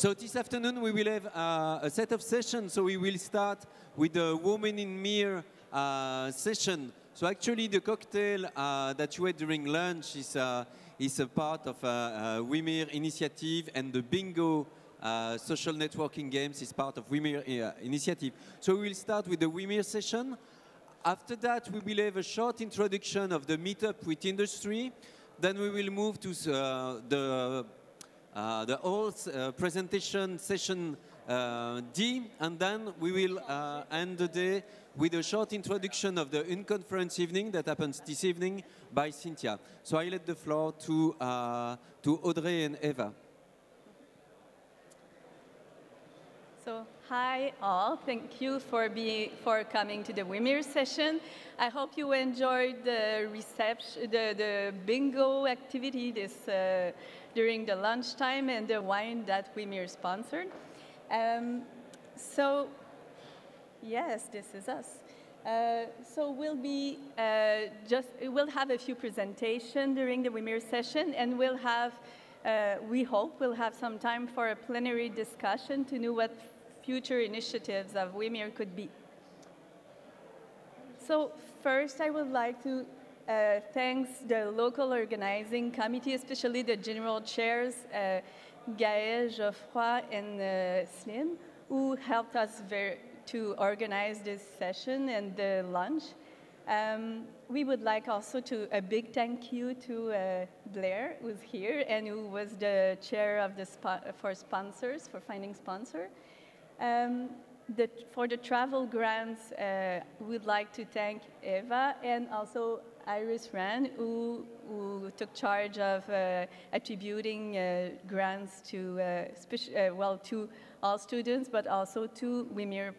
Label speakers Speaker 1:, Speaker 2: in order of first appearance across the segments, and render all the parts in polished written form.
Speaker 1: So this afternoon we will have a set of sessions. So we will start with the Women in ISMIR session. So actually the cocktail that you had during lunch is a part of a ISMIR initiative, and the bingo social networking games is part of ISMIR initiative. So we will start with the ISMIR session. After that, we will have a short introduction of the meetup with industry. Then we will move to the whole presentation session D, and then we will end the day with a short introduction of the in-conference evening that happens this evening by Cynthia. So I let the floor to Audrey and Eva.
Speaker 2: So, hi all, thank you for coming to the ISMIR session. I hope you enjoyed the reception, the bingo activity during the lunchtime, and the wine that ISMIR sponsored. So, yes, this is us. So we'll have a few presentations during the ISMIR session, and we'll have, we hope we'll have some time for a plenary discussion to know what future initiatives of ISMIR could be. So first, I would like to thank the local organizing committee, especially the general chairs, Gaël, Geoffroy, and Slim, who helped us to organize this session and the lunch. We would like also a big thank you to Blair, who's here, and who was the chair of the for finding sponsor. For the travel grants, we'd like to thank Eva and also Iris Rand, who took charge of attributing grants to, to all students, but also to ISMIR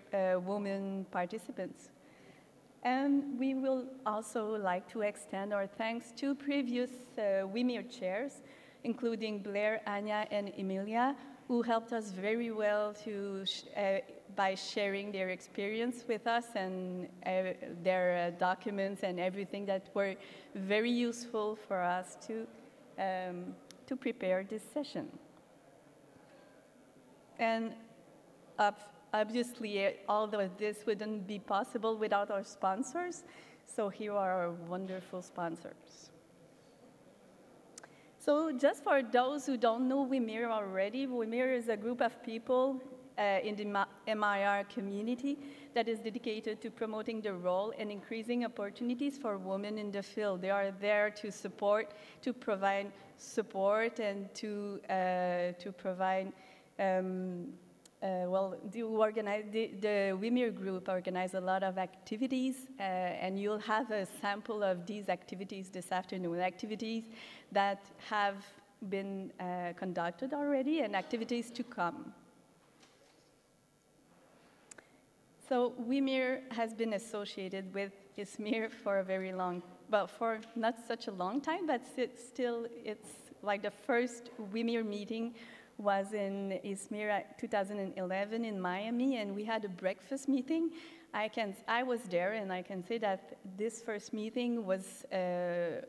Speaker 2: women participants. And we will also like to extend our thanks to previous ISMIR chairs, including Blair, Anya, and Emilia, who helped us very well by sharing their experience with us and their documents and everything that were very useful for us to prepare this session. And obviously, all of this wouldn't be possible without our sponsors. So here are our wonderful sponsors. So just for those who don't know ISMIR already, ISMIR is a group of people in the MIR community that is dedicated to promoting the role and increasing opportunities for women in the field. They are there to provide support, and to provide the ISMIR group organize a lot of activities, and you'll have a sample of these activities this afternoon, activities that have been conducted already and activities to come. So ISMIR has been associated with ISMIR for a very long, well, for not such a long time, but it's like the first ISMIR meeting was in ISMIR 2011 in Miami, and we had a breakfast meeting. I was there, and I can say that this first meeting was I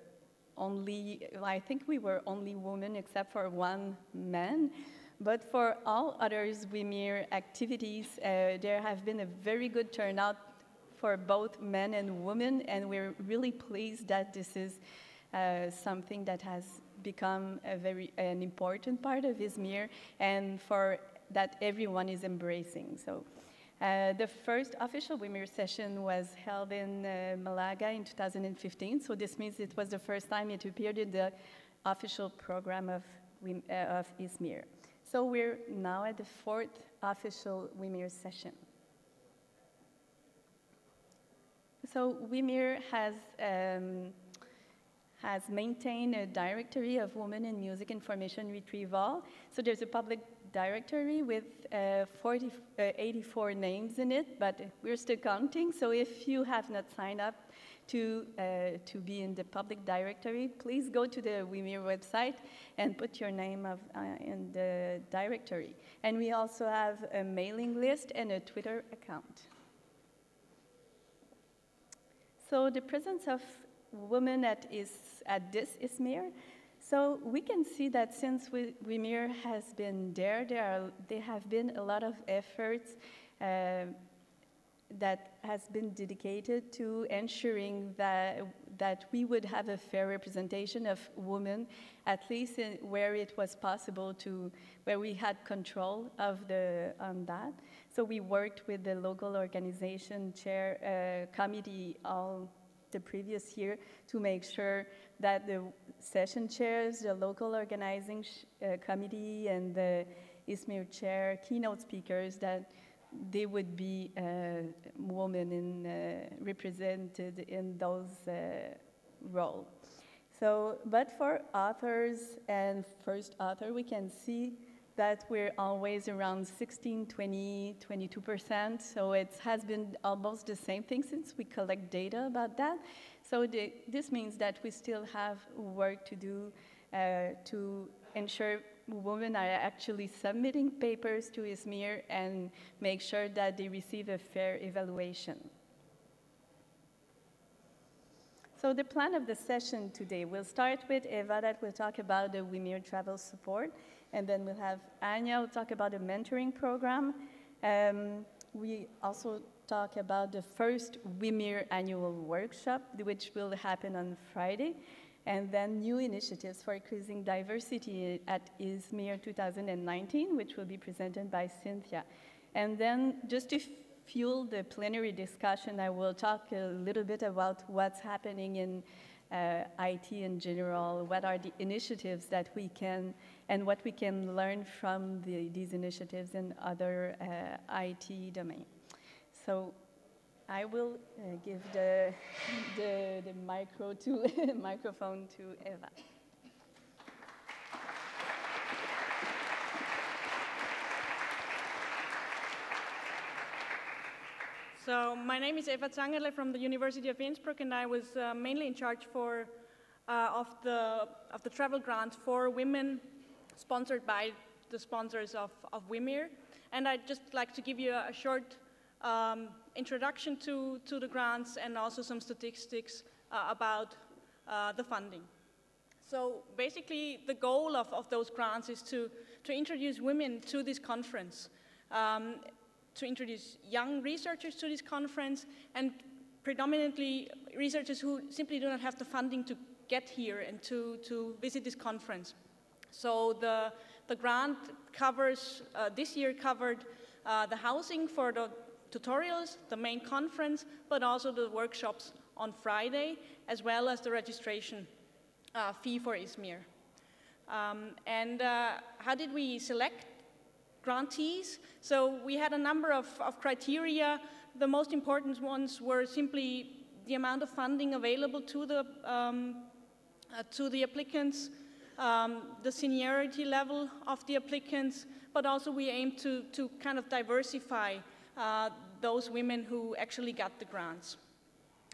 Speaker 2: think we were only women except for one man. But for all others ISMIR activities, there have been a very good turnout for both men and women, and we're really pleased that this is something that has become an important part of ISMIR, and that everyone is embracing. So the first official ISMIR session was held in Malaga in 2015, so this means it was the first time it appeared in the official program of ISMIR. So we're now at the fourth official ISMIR session. So ISMIR has maintained a directory of women in music information retrieval. So there's a public directory with 84 names in it, but we're still counting. So if you have not signed up to be in the public directory, please go to the ISMIR website and put your name in the directory. And we also have a mailing list and a Twitter account. So the presence of women at this ISMIR. So we can see that since ISMIR has been there have been a lot of efforts that has been dedicated to ensuring that we would have a fair representation of women, at least where it was possible where we had control on that. So we worked with the local organization chair committee all the previous year to make sure that the session chairs, the local organizing committee, and the ISMIR chair, keynote speakers, that they would be women represented in those roles. So, but for authors and first author, we can see that we're always around 16, 20, 22%. So it has been almost the same thing since we collect data about that. So this means that we still have work to do to ensure women are actually submitting papers to ISMIR and make sure that they receive a fair evaluation. So the plan of the session today, we'll start with Eva that will talk about the ISMIR travel support, and then we'll have Anya who will talk about the mentoring program. We also talk about the first ISMIR annual workshop, which will happen on Friday, and then new initiatives for increasing diversity at ISMIR 2019, which will be presented by Cynthia. And then just to fuel the plenary discussion, I will talk a little bit about what's happening in IT in general, what are the initiatives that we can, and what we can learn from these initiatives in other IT domain. So I will give the microphone to Eva.
Speaker 3: So my name is Eva Zangerle from the University of Innsbruck, and I was mainly in charge of the travel grant for women, sponsored by the sponsors of ISMIR. And I'd just like to give you a short introduction to the grants and also some statistics about the funding. So basically, the goal of those grants is to introduce women to this conference, to introduce young researchers to this conference, and predominantly researchers who simply do not have the funding to get here and to visit this conference. So the grant covers, this year covered the housing for the tutorials, the main conference, but also the workshops on Friday, as well as the registration fee for ISMIR. How did we select grantees? So we had a number of criteria. The most important ones were simply the amount of funding available to the applicants, the seniority level of the applicants, but also we aimed to kind of diversify those women who actually got the grants.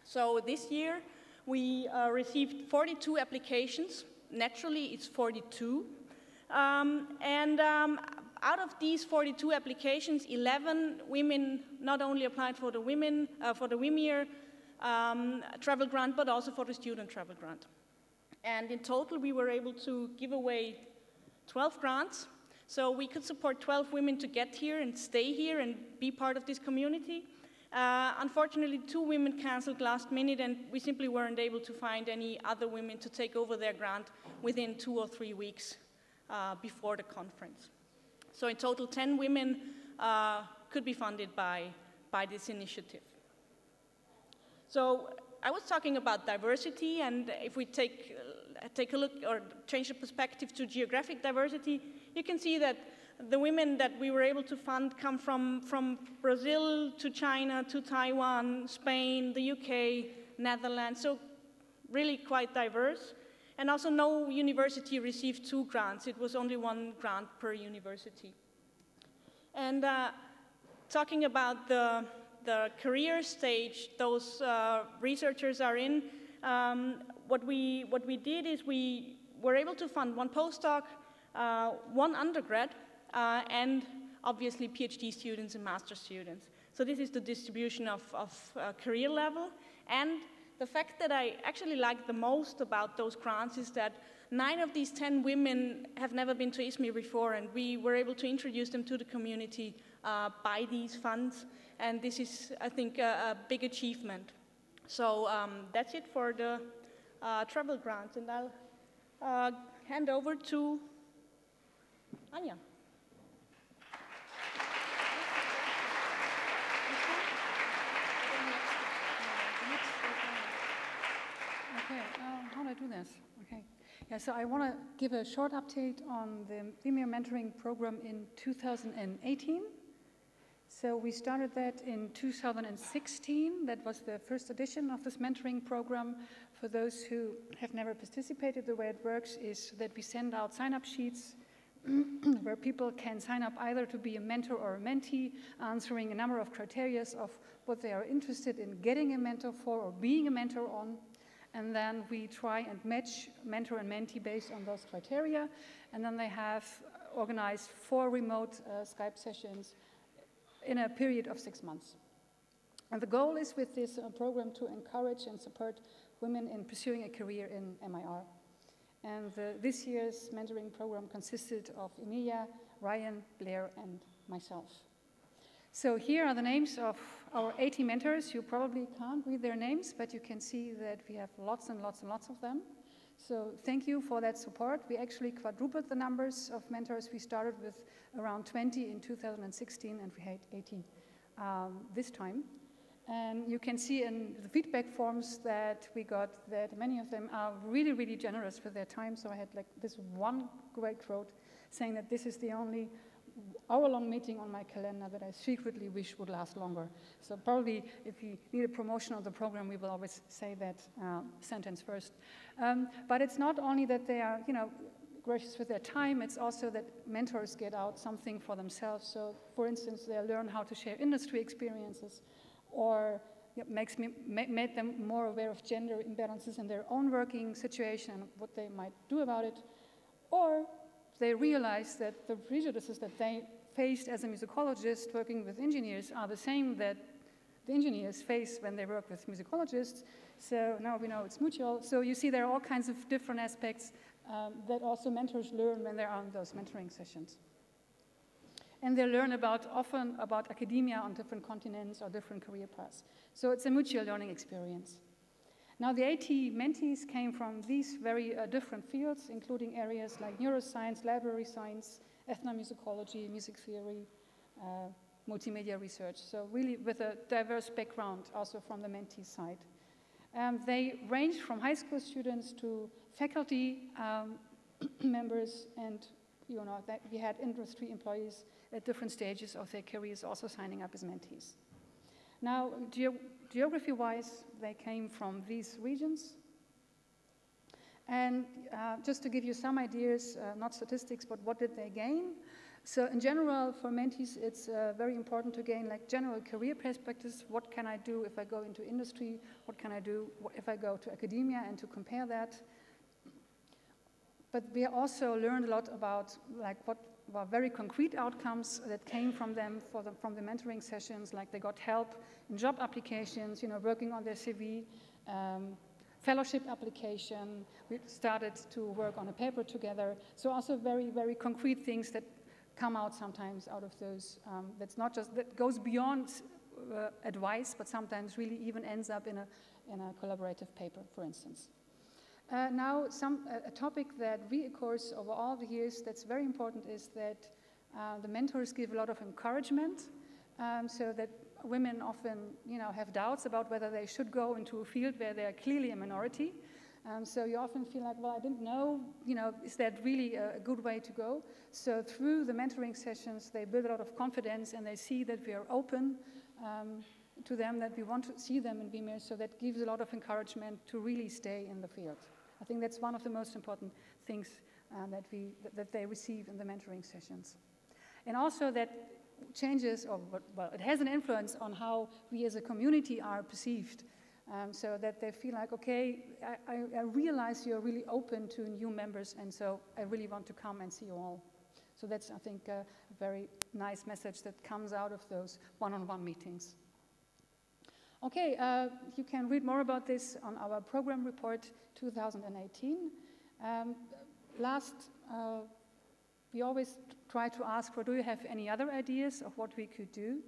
Speaker 3: So this year we received 42 applications. Naturally, it's 42. Out of these 42 applications, 11 women not only applied for the ISMIR travel grant, but also for the student travel grant. And in total, we were able to give away 12 grants. So we could support 12 women to get here and stay here and be part of this community. Unfortunately, 2 women canceled last minute, and we simply weren't able to find any other women to take over their grant within 2 or 3 weeks before the conference. So in total, 10 women could be funded by this initiative. So I was talking about diversity, and if we take a look or change the perspective to geographic diversity, you can see that the women that we were able to fund come from Brazil to China to Taiwan, Spain, the UK, Netherlands, so really quite diverse. And also no university received 2 grants. It was only 1 grant per university. And talking about the career stage those researchers are in, what we did is we were able to fund 1 postdoc, 1 undergrad, and obviously PhD students and master students. So this is the distribution of career level. And the fact that I actually like the most about those grants is that 9 of these 10 women have never been to ISMIR before, and we were able to introduce them to the community by these funds. And this is, I think, a big achievement. So that's it for the travel grants, and I'll hand over to Anja.
Speaker 4: Okay, how do I do this? Okay. Yeah, so I want to give a short update on the ISMIR mentoring program in 2018. So we started that in 2016. That was the first edition of this mentoring program. For those who have never participated, the way it works is that we send out sign-up sheets where people can sign up either to be a mentor or a mentee, answering a number of criteria of what they are interested in getting a mentor for or being a mentor on. And then we try and match mentor and mentee based on those criteria. And then they have organized 4 remote Skype sessions in a period of 6 months. And the goal is with this program to encourage and support women in pursuing a career in MIR. And this year's mentoring program consisted of Emilia, Ryan, Blair, and myself. So here are the names of our 80 mentors. You probably can't read their names, but you can see that we have lots and lots and lots of them. So thank you for that support. We actually quadrupled the numbers of mentors. We started with around 20 in 2016, and we had 80 this time. And you can see in the feedback forms that we got that many of them are really, really generous with their time. So I had like this one great quote saying that this is the only hour-long meeting on my calendar that I secretly wish would last longer. So probably if you need a promotion of the program, we will always say that sentence first. But it's not only that they are, gracious with their time, it's also that mentors get out something for themselves. So for instance, they learn how to share industry experiences, or made them more aware of gender imbalances in their own working situation and what they might do about it, or they realize that the prejudices that they faced as a musicologist working with engineers are the same that the engineers face when they work with musicologists. So now we know it's mutual. So you see there are all kinds of different aspects that also mentors learn when they're on those mentoring sessions. And they learn often about academia on different continents or different career paths. So it's a mutual learning experience. Now, the 80 mentees came from these very different fields, including areas like neuroscience, library science, ethnomusicology, music theory, multimedia research. So really with a diverse background also from the mentee side. They ranged from high school students to faculty members, and that we had industry employees at different stages of their careers also signing up as mentees. Now, geography-wise, they came from these regions. And just to give you some ideas, not statistics, but what did they gain? So in general, for mentees, it's very important to gain like general career perspectives. What can I do if I go into industry? What can I do if I go to academia, and to compare that? But we also learned a lot about like what were very concrete outcomes that came from them from the mentoring sessions, like they got help in job applications, working on their CV, fellowship application. We started to work on a paper together. So also very, very concrete things that come out sometimes out of those. That's not just, that goes beyond advice, but sometimes really even ends up in a collaborative paper, for instance. Now, a topic that reoccurs over all the years that's very important is that the mentors give a lot of encouragement, so that women often, have doubts about whether they should go into a field where they are clearly a minority. So you often feel like, well, I didn't know, is that really a good way to go? So through the mentoring sessions, they build a lot of confidence, and they see that we are open to them, that we want to see them in ISMIR, so that gives a lot of encouragement to really stay in the field. I think that's one of the most important things that they receive in the mentoring sessions. And also that changes, it has an influence on how we as a community are perceived, so that they feel like, okay, I realize you're really open to new members, and so I really want to come and see you all. So that's, I think, a very nice message that comes out of those one-on-one meetings. Okay, you can read more about this on our program report 2018. We always try to ask for, do you have any other ideas of what we could do?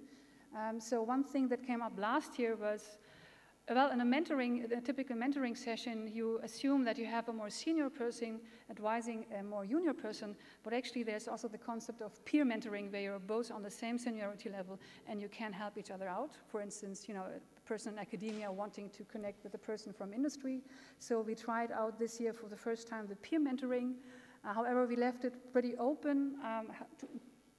Speaker 4: So one thing that came up last year was, well, in a typical mentoring session, you assume that you have a more senior person advising a more junior person, but actually there's also the concept of peer mentoring where you're both on the same seniority level and you can help each other out. For instance, you know, a person in academia wanting to connect with a person from industry. So we tried out this year for the first time the peer mentoring. However, we left it pretty open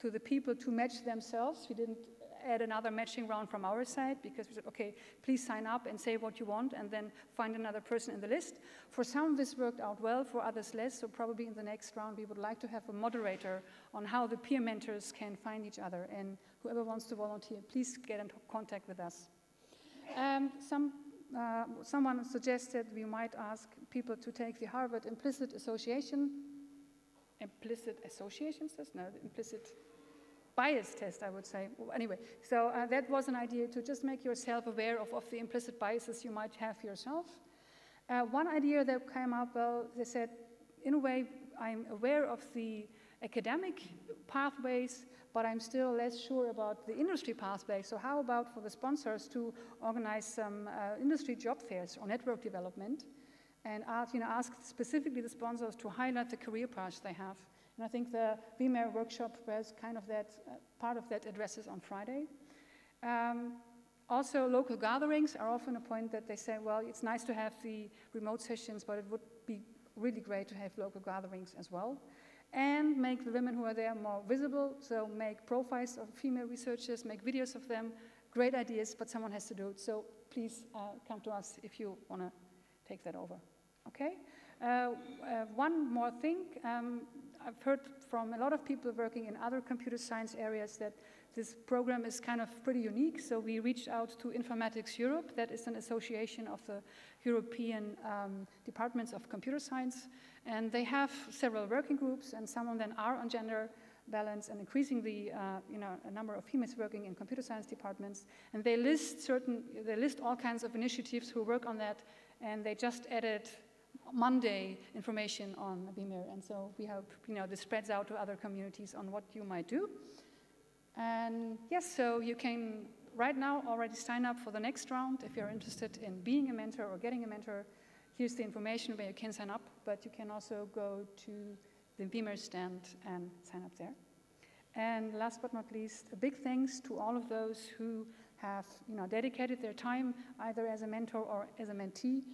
Speaker 4: to the people to match themselves. We didn't add another matching round from our side because we said, okay, please sign up and say what you want and then find another person in the list. For some, this worked out well, for others less, so probably in the next round we would like to have a moderator on how the peer mentors can find each other, and whoever wants to volunteer, please get in contact with us. Someone suggested we might ask people to take the Harvard implicit bias test, I would say. Anyway, so that was an idea to just make yourself aware of the implicit biases you might have yourself. One idea that came up, well, they said, in a way, I'm aware of the academic pathways, but I'm still less sure about the industry pathways. So how about for the sponsors to organize some industry job fairs or network development and ask specifically the sponsors to highlight the career paths they have. And I think the ISMIR workshop was kind of that, part of that addresses on Friday. Also, local gatherings are often a point that they say, well, it's nice to have the remote sessions, but it would be really great to have local gatherings as well. And make the women who are there more visible, so make profiles of female researchers, make videos of them. Great ideas, but someone has to do it. So please come to us if you want to take that over. Okay? One more thing. I've heard from a lot of people working in other computer science areas that this program is kind of pretty unique. So we reached out to Informatics Europe. That is an association of the European departments of computer science. And they have several working groups, and some of them are on gender balance and increasing the a number of females working in computer science departments. And they list all kinds of initiatives who work on that, and they just added Monday information on ISMIR, and so we hope this spreads out to other communities on what you might do. And yes, so you can right now already sign up for the next round if you're interested in being a mentor or getting a mentor. Here's the information where you can sign up, but you can also go to the ISMIR stand and sign up there. And last but not least, a big thanks to all of those who have dedicated their time either as a mentor or as a mentee.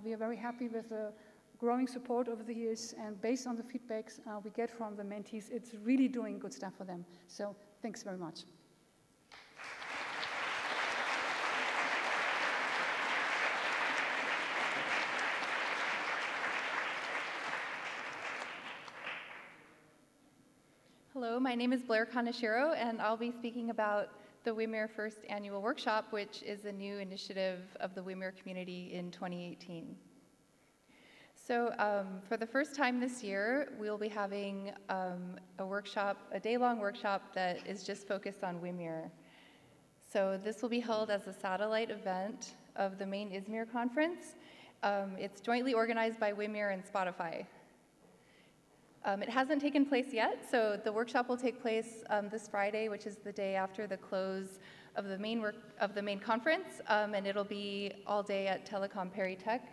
Speaker 4: We are very happy with the growing support over the years, and based on the feedbacks we get from the mentees, it's really doing good stuff for them. So thanks very much.
Speaker 5: Hello, my name is Blair Kaneshiro, and I'll be speaking about the ISMIR First Annual Workshop, which is a new initiative of the ISMIR community in 2018. So for the first time this year, we'll be having a day-long workshop that is just focused on ISMIR. So this will be held as a satellite event of the main ISMIR conference. It's jointly organized by ISMIR and Spotify. It hasn't taken place yet, so the workshop will take place this Friday, which is the day after the close of the main conference, and it'll be all day at Telecom Perry Tech.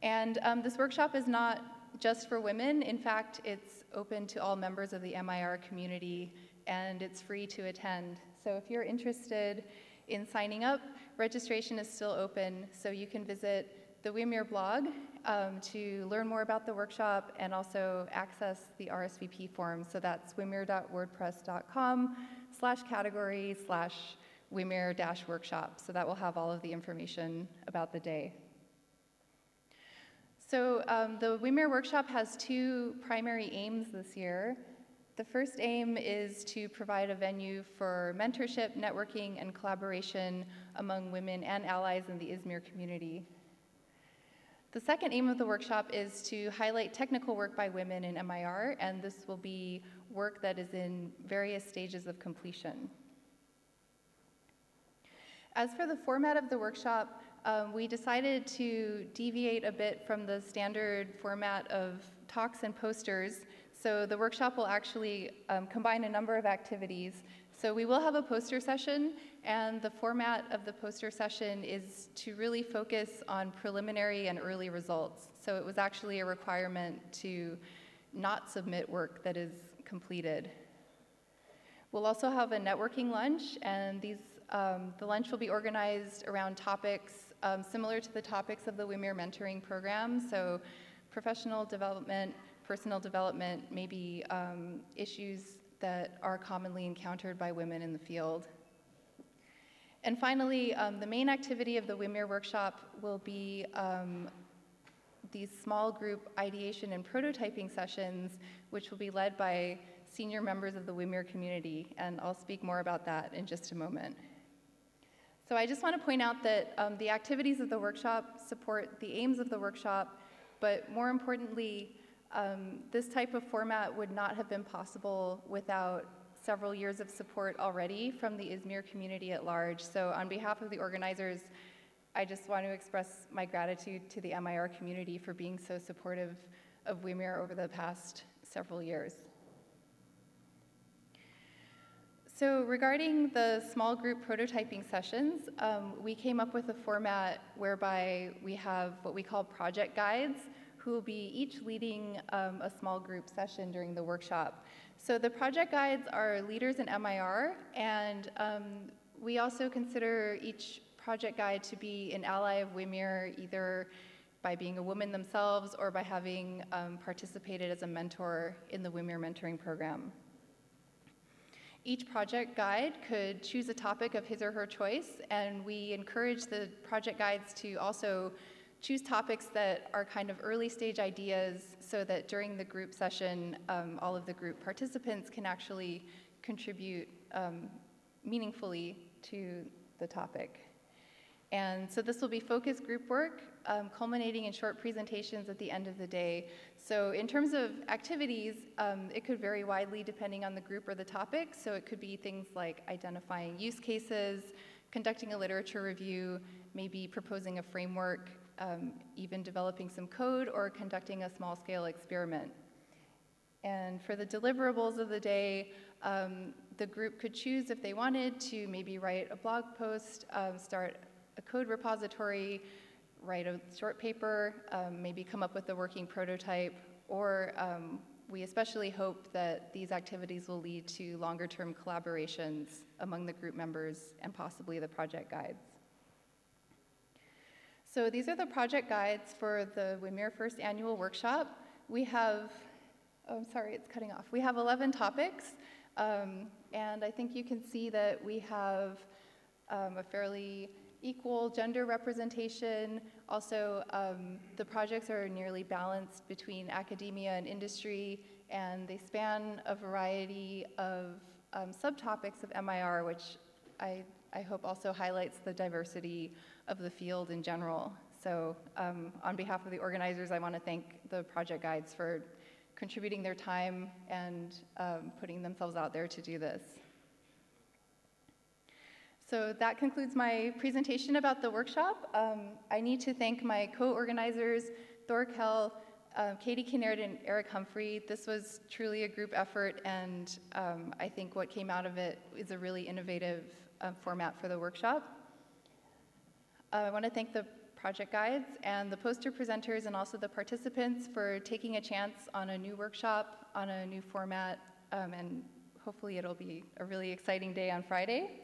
Speaker 5: And this workshop is not just for women. In fact, it's open to all members of the MIR community, and it's free to attend. So if you're interested in signing up, registration is still open, so you can visit the ISMIR blog to learn more about the workshop and also access the RSVP form. So that's ismir.wordpress.com/category/ISMIR-workshop. So that will have all of the information about the day. So the ISMIR workshop has two primary aims this year. The first aim is to provide a venue for mentorship, networking, and collaboration among women and allies in the ISMIR community. The second aim of the workshop is to highlight technical work by women in MIR, and this will be work that is in various stages of completion. As for the format of the workshop, we decided to deviate a bit from the standard format of talks and posters. So the workshop will actually combine a number of activities. So we will have a poster session, and the format of the poster session is to really focus on preliminary and early results. So it was actually a requirement to not submit work that is completed. We'll also have a networking lunch, and the lunch will be organized around topics similar to the topics of the ISMIR mentoring program. So professional development, personal development, maybe issues that are commonly encountered by women in the field. And finally, the main activity of the ISMIR workshop will be these small group ideation and prototyping sessions, which will be led by senior members of the ISMIR community, and I'll speak more about that in just a moment. So I just want to point out that the activities of the workshop support the aims of the workshop, but more importantly, this type of format would not have been possible without several years of support already from the ISMIR community at large. So on behalf of the organizers, I just want to express my gratitude to the MIR community for being so supportive of ISMIR over the past several years. So regarding the small group prototyping sessions, we came up with a format whereby we have what we call project guides, who will be each leading a small group session during the workshop. So the project guides are leaders in MIR, and we also consider each project guide to be an ally of ISMIR, either by being a woman themselves or by having participated as a mentor in the ISMIR mentoring program. Each project guide could choose a topic of his or her choice, and we encourage the project guides to also choose topics that are kind of early stage ideas so that during the group session, all of the group participants can actually contribute meaningfully to the topic. And so this will be focused group work, culminating in short presentations at the end of the day. So in terms of activities, it could vary widely depending on the group or the topic. So it could be things like identifying use cases, conducting a literature review, maybe proposing a framework, even developing some code or conducting a small-scale experiment. And for the deliverables of the day, the group could choose if they wanted to maybe write a blog post, start a code repository, write a short paper, maybe come up with a working prototype, or we especially hope that these activities will lead to longer-term collaborations among the group members and possibly the project guides. So these are the project guides for the ISMIR first annual workshop. We have, oh, I'm sorry, it's cutting off. We have 11 topics, and I think you can see that we have a fairly equal gender representation. Also, the projects are nearly balanced between academia and industry, and they span a variety of subtopics of MIR, which I hope also highlights the diversity of the field in general. So on behalf of the organizers, I want to thank the project guides for contributing their time and putting themselves out there to do this. So that concludes my presentation about the workshop. I need to thank my co-organizers, Thor Kell, Katie Kinnard, and Eric Humphrey. This was truly a group effort, and I think what came out of it is a really innovative format for the workshop. I want to thank the project guides and the poster presenters and also the participants for taking a chance on a new workshop, on a new format, and hopefully it'll be a really exciting day on Friday.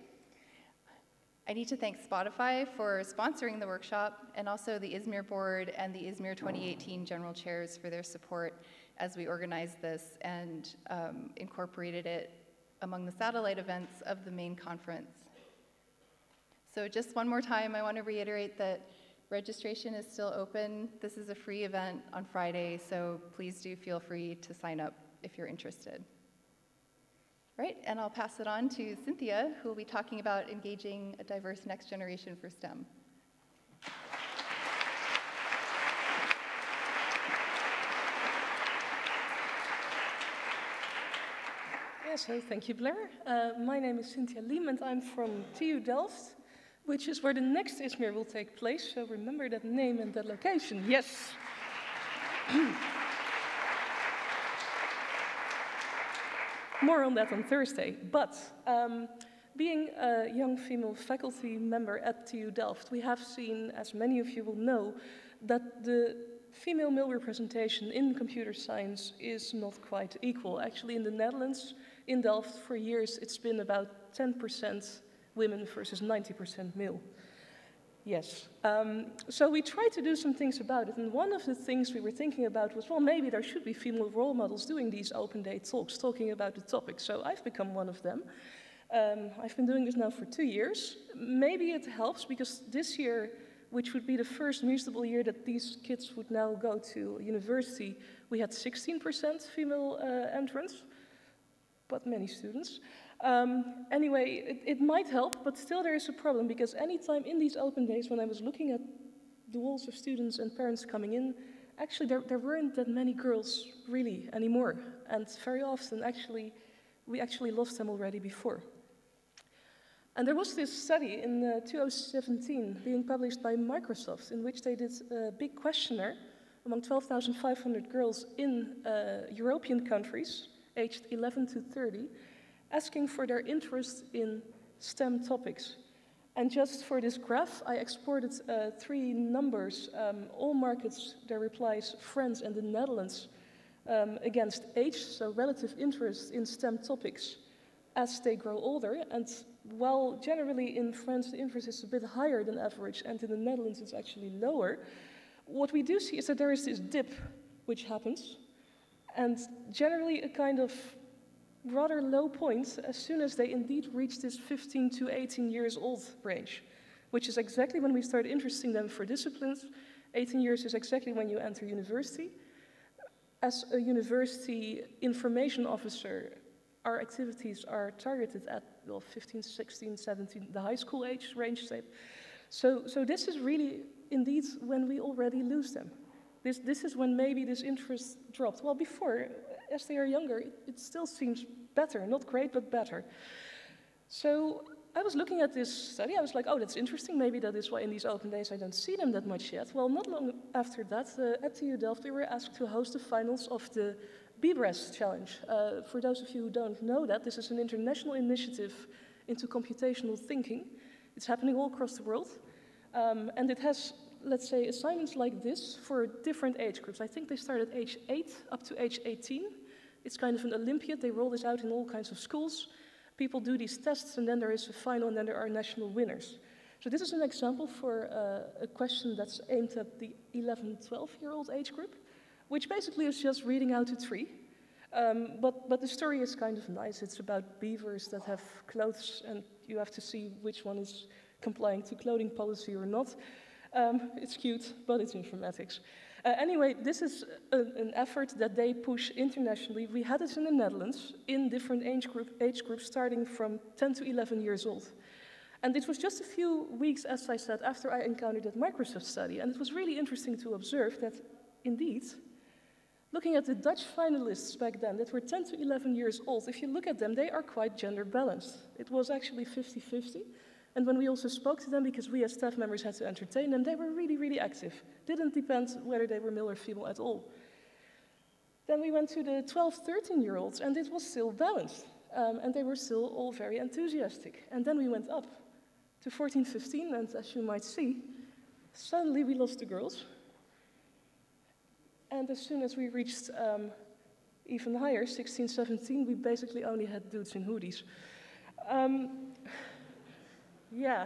Speaker 5: I need to thank Spotify for sponsoring the workshop, and also the ISMIR board and the ISMIR 2018 general chairs for their support as we organized this and incorporated it among the satellite events of the main conference. So just one more time, I want to reiterate that registration is still open. This is a free event on Friday, so please do feel free to sign up if you're interested. Right, and I'll pass it on to Cynthia, who will be talking about engaging a diverse next generation for STEM.
Speaker 6: Yeah, so thank you, Blair. My name is Cynthia Liem, and I'm from TU Delft. which is where the next ISMIR will take place. So remember that name and that location. Yes. More on that on Thursday. But being a young female faculty member at TU Delft, we have seen, as many of you will know, that the female-male representation in computer science is not quite equal. Actually, in the Netherlands, in Delft, for years, it's been about 10% women versus 90% male. Yes. So we tried to do some things about it, and one of the things we were thinking about was, well, maybe there should be female role models doing these open day talks, talking about the topic. So I've become one of them. I've been doing this now for 2 years. Maybe it helps, because this year, which would be the first musical year that these kids would now go to university, we had 16% female entrants, but many students. Anyway, it might help, but still there is a problem, because anytime in these open days when I was looking at the walls of students and parents coming in, actually there weren't that many girls really anymore. And very often, we actually lost them already before. And there was this study in 2017 being published by Microsoft, in which they did a big questionnaire among 12,500 girls in European countries, aged 11 to 30, asking for their interest in STEM topics. And just for this graph, I exported 3 numbers, all markets, their replies, France and the Netherlands, against age, so relative interest in STEM topics as they grow older. And while generally in France the interest is a bit higher than average, and in the Netherlands it's actually lower, what we do see is that there is this dip which happens, and generally a kind of rather low point as soon as they indeed reach this 15 to 18 years old range, which is exactly when we start interesting them for disciplines. 18 years is exactly when you enter university. As a university information officer, our activities are targeted at, well, 15, 16, 17, the high school age range. So this is really indeed when we already lose them. This is when maybe this interest dropped. Well, before, as they are younger, it still seems better. Not great, but better. So I was looking at this study. I was like, oh, that's interesting. Maybe that is why in these open days I don't see them that much yet. Well, not long after that, at TU Delft, we were asked to host the finals of the BBRES Challenge. For those of you who don't know that, this is an international initiative into computational thinking. It's happening all across the world. And it has, let's say, assignments like this for different age groups. I think they start at age 8 up to age 18. It's kind of an Olympiad. They roll this out in all kinds of schools. People do these tests, and then there is a final, and then there are national winners. So this is an example for a question that's aimed at the 11, 12-year-old age group, which basically is just reading out a tree. But the story is kind of nice. It's about beavers that have clothes, and you have to see which one is complying to clothing policy or not. It's cute, but it's informatics. Anyway, this is an effort that they push internationally. We had it in the Netherlands in different age groups starting from 10 to 11 years old. And it was just a few weeks, as I said, after I encountered that Microsoft study. And it was really interesting to observe that, indeed, looking at the Dutch finalists back then that were 10 to 11 years old, if you look at them, they are quite gender balanced. It was actually 50-50. And when we also spoke to them, because we as staff members had to entertain them, they were really, really active. Didn't depend whether they were male or female at all. Then we went to the 12, 13-year-olds, and it was still balanced. And they were still all very enthusiastic. And then we went up to 14, 15, and as you might see, suddenly we lost the girls. And as soon as we reached even higher, 16, 17, we basically only had dudes in hoodies. Yeah.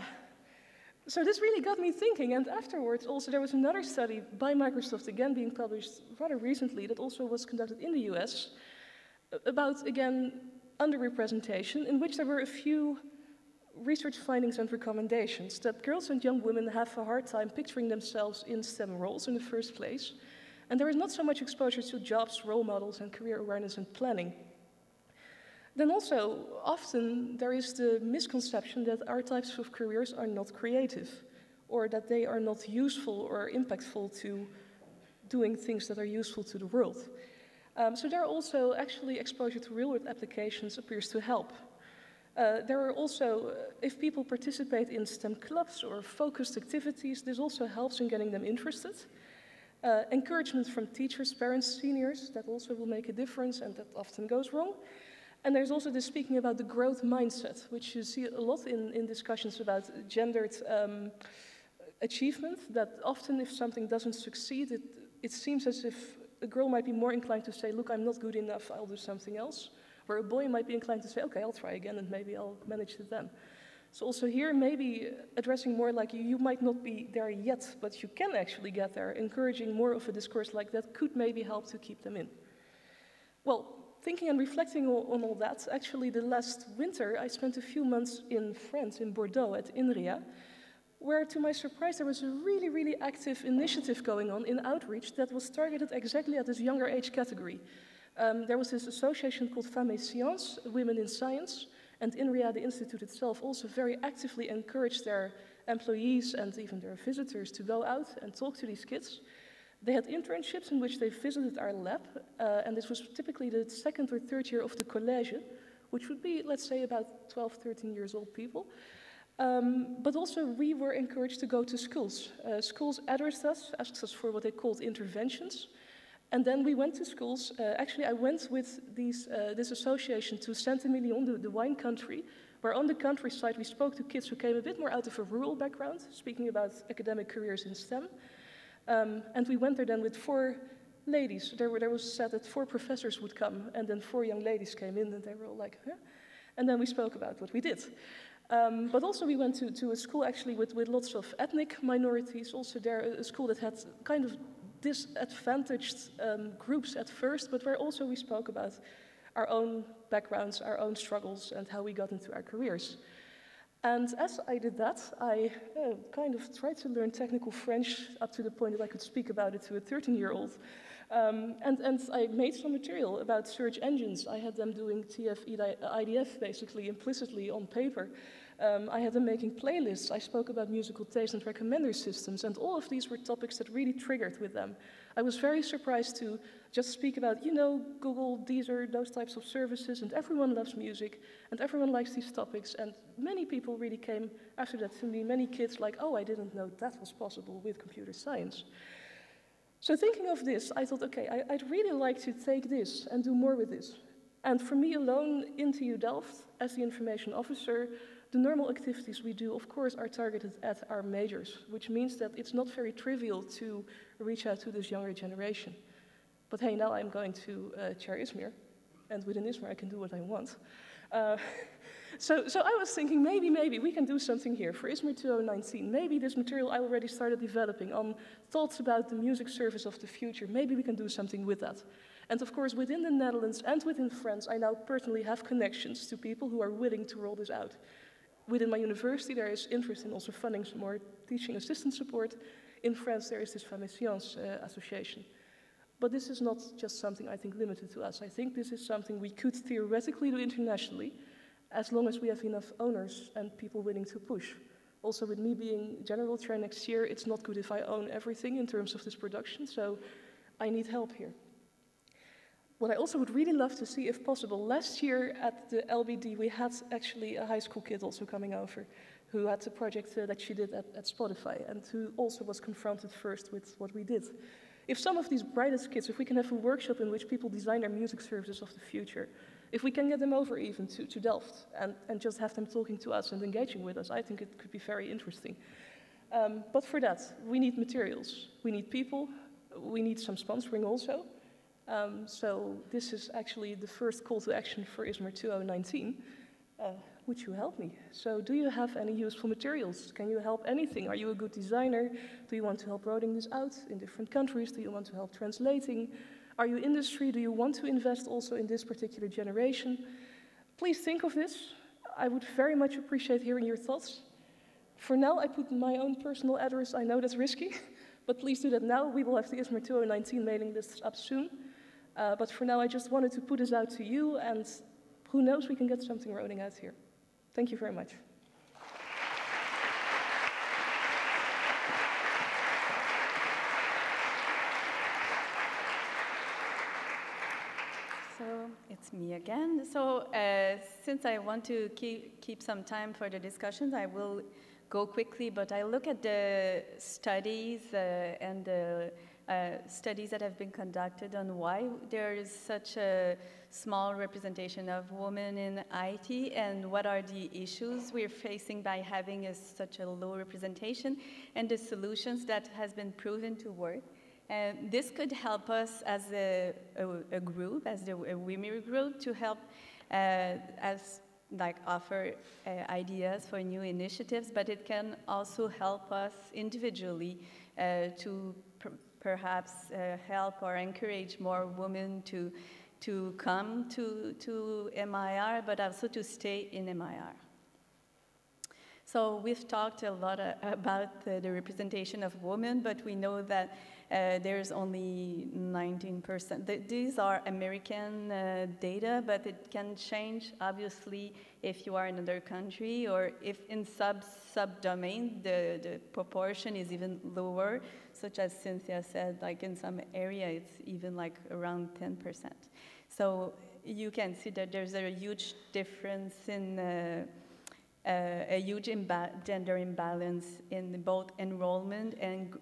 Speaker 6: So this really got me thinking, and afterwards also there was another study by Microsoft, again being published rather recently, that also was conducted in the US, about, again, underrepresentation, in which there were a few research findings and recommendations that girls and young women have a hard time picturing themselves in STEM roles in the first place, and there is not so much exposure to jobs, role models, and career awareness and planning. Then also, often there is the misconception that our types of careers are not creative, or that they are not useful or impactful to doing things that are useful to the world. So there also actually exposure to real-world applications appears to help. There are also, if people participate in STEM clubs or focused activities, this also helps in getting them interested. Encouragement from teachers, parents, seniors, that also will make a difference, and that often goes wrong. And there's also this speaking about the growth mindset, which you see a lot in discussions about gendered achievement, that often if something doesn't succeed, it seems as if a girl might be more inclined to say, look, I'm not good enough, I'll do something else. Where a boy might be inclined to say, okay, I'll try again and maybe I'll manage it then. So also here, maybe addressing more like you might not be there yet, but you can actually get there. Encouraging more of a discourse like that could maybe help to keep them in. Well, thinking and reflecting on all that, actually the last winter I spent a few months in France, in Bordeaux at INRIA, where to my surprise there was a really, really active initiative going on in outreach that was targeted exactly at this younger age category. There was this association called Femmes et Sciences, Women in Science, and INRIA, the institute itself, also very actively encouraged their employees and even their visitors to go out and talk to these kids. They had internships in which they visited our lab, and this was typically the second or third year of the collège, which would be, let's say, about 12, 13 years old people. But also we were encouraged to go to schools. Schools asked us for what they called interventions. And then we went to schools. Actually, I went with this association to Saint-Emilion, the wine country, where on the countryside we spoke to kids who came a bit more out of a rural background, speaking about academic careers in STEM. And we went there then with 4 ladies. There was said that 4 professors would come, and then 4 young ladies came in, and they were all like, huh? And then we spoke about what we did. But also we went to a school actually with lots of ethnic minorities, also there a school that had kind of disadvantaged groups at first, but where also we spoke about our own backgrounds, our own struggles, and how we got into our careers. And as I did that, I kind of tried to learn technical French up to the point that I could speak about it to a 13-year-old. And I made some material about search engines. I had them doing TF-IDF basically implicitly on paper. I had them making playlists. I spoke about musical taste and recommender systems, and all of these were topics that really triggered with them. I was very surprised to just speak about, you know, Google, Deezer, those types of services, and everyone loves music, and everyone likes these topics, and many people really came after that to me, many kids like, oh, I didn't know that was possible with computer science. So thinking of this, I thought, okay, I'd really like to take this and do more with this. And for me alone, in TU Delft, as the information officer, the normal activities we do, of course, are targeted at our majors, which means that it's not very trivial to reach out to this younger generation. But hey, now I'm going to chair ISMIR, and within ISMIR I can do what I want. So I was thinking, maybe we can do something here for ISMIR 2019. Maybe this material I already started developing on thoughts about the music service of the future, maybe we can do something with that. And of course, within the Netherlands and within France, I now personally have connections to people who are willing to roll this out. Within my university, there is interest in also funding some more teaching assistant support. In France, there is this Femmes et Sciences association. But this is not just something, I think, limited to us. I think this is something we could theoretically do internationally, as long as we have enough owners and people willing to push. Also, with me being general chair next year, it's not good if I own everything in terms of this production, so I need help here. What I also would really love to see, if possible, last year at the LBD, we had actually a high school kid also coming over who had a project that she did at Spotify and who also was confronted first with what we did. If some of these brightest kids, if we can have a workshop in which people design their music services of the future, if we can get them over even to Delft and just have them talking to us and engaging with us, I think it could be very interesting. But for that, we need materials, we need people, we need some sponsoring also. So this is actually the first call to action for ISMIR 2019. Would you help me? So do you have any useful materials? Can you help anything? Are you a good designer? Do you want to help rolling this out in different countries? Do you want to help translating? Are you industry? Do you want to invest also in this particular generation? Please think of this. I would very much appreciate hearing your thoughts. For now, I put my own personal address. I know that's risky, but please do that now. We will have the ISMIR 2019 mailing list up soon. But for now, I just wanted to put this out to you, and who knows, we can get something rolling out here. Thank you very much.
Speaker 4: So
Speaker 2: It's me again. So since I want to keep some time for the discussions, I will go quickly, but I look at the studies and the studies that have been conducted on why there is such a small representation of women in IT and what are the issues we're facing by having such a low representation and the solutions that has been proven to work. And this could help us as a group, as the WIMIR group, to help offer ideas for new initiatives, but it can also help us individually to perhaps help or encourage more women to come to MIR, but also to stay in MIR. So we've talked a lot about the representation of women, but we know that there's only 19%. These are American data, but it can change, obviously, if you are in another country, or if in subdomain, the proportion is even lower, such as Cynthia said, like in some area, it's even like around 10%. So you can see that there's a huge difference in a huge gender imbalance in both enrollment and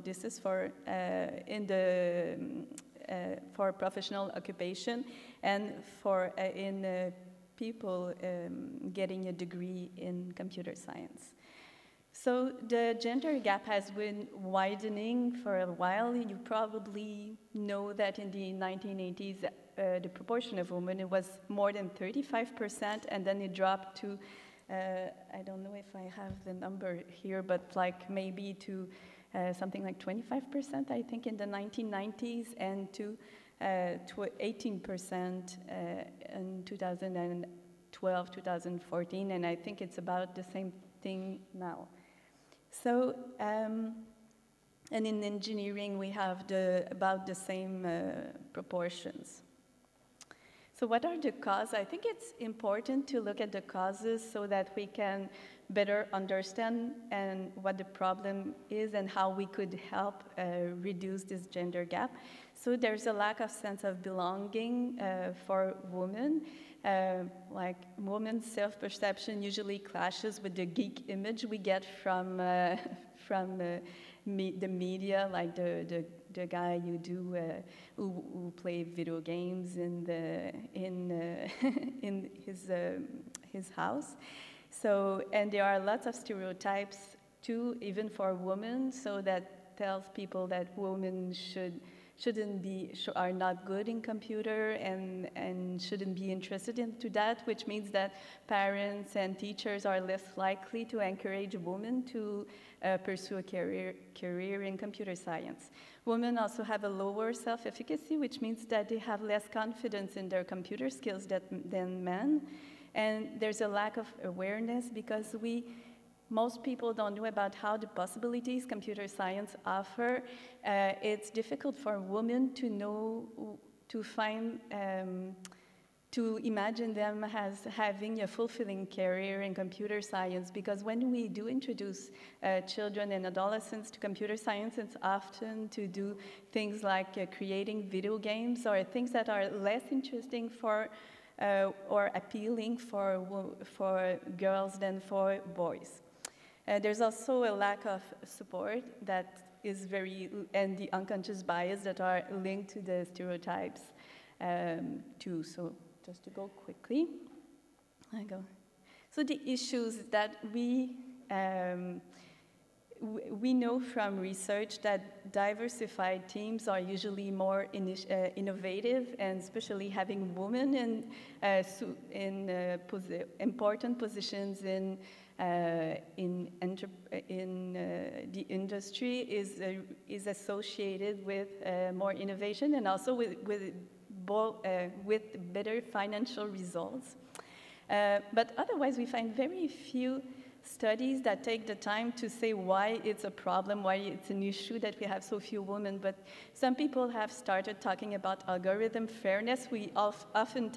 Speaker 2: this is for for professional occupation and for in people getting a degree in computer science. So the gender gap has been widening for a while. You probably know that in the 1980s, the proportion of women, it was more than 35%, and then it dropped to, I don't know if I have the number here, but like maybe to something like 25%, I think, in the 1990s, and to 18% in 2012, 2014, and I think it's about the same thing now. So, and in engineering, we have about the same proportions. So what are the causes? I think it's important to look at the causes so that we can better understand what the problem is and how we could help reduce this gender gap. So there's a lack of sense of belonging for women. Like women's self-perception usually clashes with the geek image we get from the media, like the guy you do who play video games in his house. So, and there are lots of stereotypes too, even for women. So that tells people that women are not good in computer and shouldn't be interested into that, which means that parents and teachers are less likely to encourage women to pursue a career in computer science. Women also have a lower self-efficacy, which means that they have less confidence in their computer skills than men. And there's a lack of awareness because most people don't know about how the possibilities computer science offer. It's difficult for women to know, to imagine them as having a fulfilling career in computer science, because when we do introduce children and adolescents to computer science, it's often to do things like creating video games or things that are less interesting or appealing for girls than for boys. There's also a lack of support that is and the unconscious bias that are linked to the stereotypes too. So just to go quickly, So the issues that we know from research that diversified teams are usually more innovative, and especially having women in important positions in the industry is associated with more innovation and also with better financial results. But otherwise, we find very few studies that take the time to say why it's a problem, why it's an issue that we have so few women. But some people have started talking about algorithm fairness. We often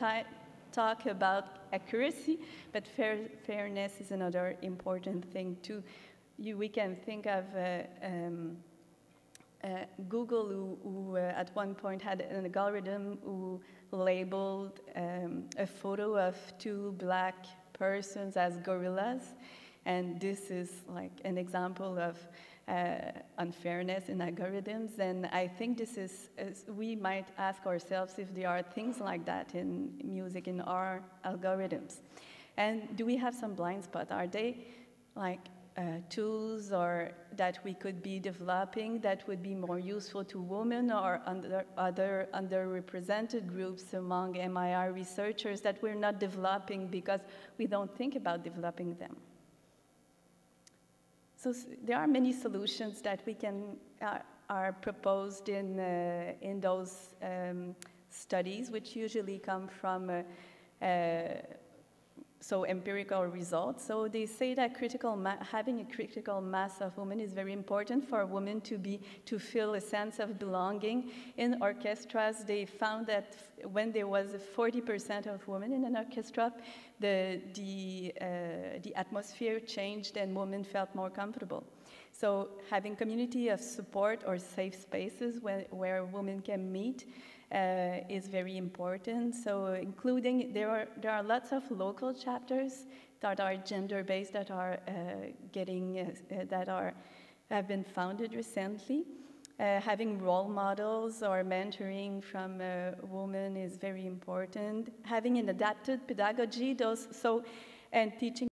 Speaker 2: talk about accuracy, but fairness is another important thing too. We can think of Google, who at one point had an algorithm who labeled a photo of two black persons as gorillas. And this is like an example of unfairness in algorithms. And I think this is, we might ask ourselves if there are things like that in music, in our algorithms. And do we have some blind spots? Are they like tools or that we could be developing that would be more useful to women or other underrepresented groups among MIR researchers that we're not developing because we don't think about developing them? So there are many solutions that we can are proposed in those studies, which usually come from so empirical results. So they say that having a critical mass of women is very important for women to feel a sense of belonging. In orchestras, they found that when there was 40% of women in an orchestra, the atmosphere changed and women felt more comfortable. So having community of support or safe spaces where women can meet is very important. So including, there are lots of local chapters that are gender-based that are have been founded recently. Having role models or mentoring from women is very important. Having an adapted pedagogy, and teaching